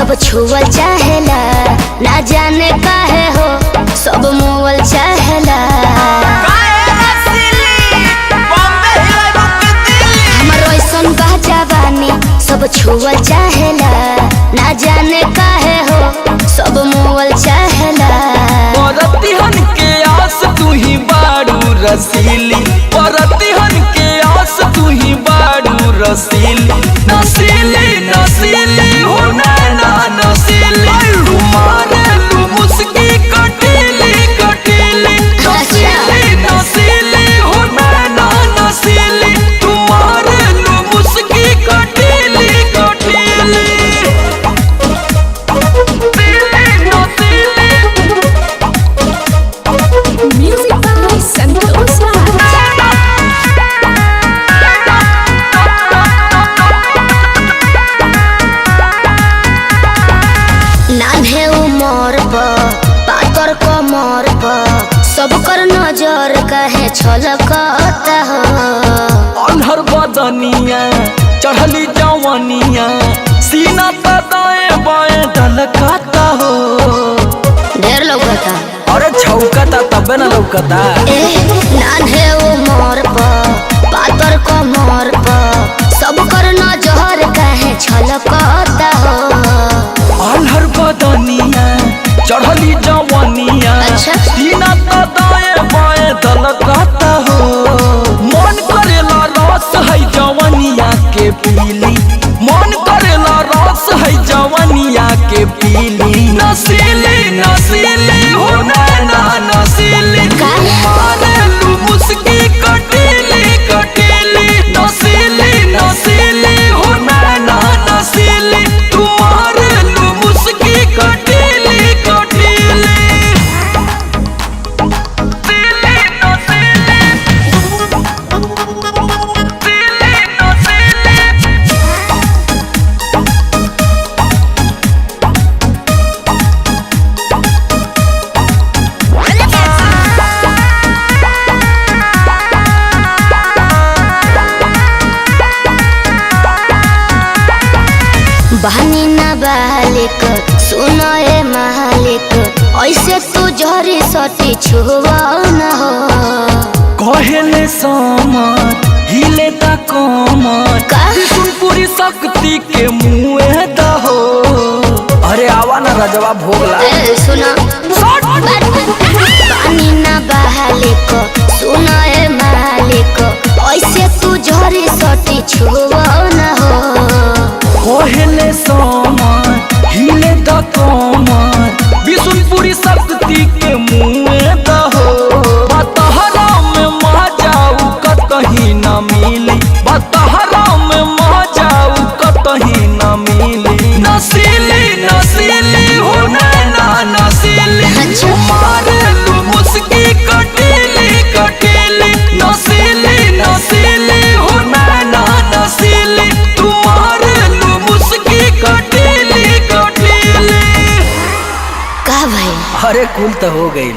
सब छुअल चाहेला, ना जाने काहे हो सब मोवल चाहेला। हमर ऐसन बा जवानी सब छुअल चाहेला, ना जाने काहे हो सब मोवल चाहेला। परतिहन के आस तू ही बारू रसीली, परतिहन के आस तू ही बारू रसीली। नसीली नसीली हो नैना नसीली, तुम्हारे तू मुस्की कटीली कटीली। नसीली नसीली हो नैना नसीली, तुम्हारे तू मुस्की कटीली कटीली। Music by Santosh Raj. नान्हे उमर पर पातर कमर पर सब कर नजर कहे छलकता हो। अनहर बदनिया चढ़ली जवनिया, सीना पे दाएं बाएं ढलकाता हो। ढेर लौकता अरे छौकता तबे न लौकता। नान्हे उमर पर पातर कमर पर सब कर नजर कहे छलकता हो। अनहर बदनिया चढ़ली जवनिया, अच्छा। सीना पे दाएं बाएं ढलकाता हो। मन करेला रस है जवनिया के पीली, मन करेला रस है जवनिया के पीली। नसीली नसीली हो नैना नसीली, तुम्हारे तू मुस्की कटीली कटीली। नसीली नसीली हो नैना नसीली, तुम्हारे तू मुस्की कटीली कटीली। बहनी ना बालिक सुनो ए मालिक, ऐसे तू जहरी सटी छुआ न हो। कहले समर हिले ता कमर, का? पूरी शक्ति के मुँह दहो। अरे आवा ना रजवा भोगला। ए सुनो बहनी ना बालिक सुनो ए मालिक, ऐसे तू जहरी सटी छुआ न हो। कहले समर हिले ता कमर, विष्णुपुरी शक्ति के मुँह दहो। बतहरा में मह जाऊ कतही न मिली, बतहरा में मह जाऊ कतही न मिली। नसीली नसीली हो नैना नसीली, अच्छा। तुम्हारे तू मुस्की कटीली कटीली। नसीली नसीली हो नैना नसीली, तुम्हारे तू मुस्की कटीली कटीली। का भाई अरे कुल तो हो गई।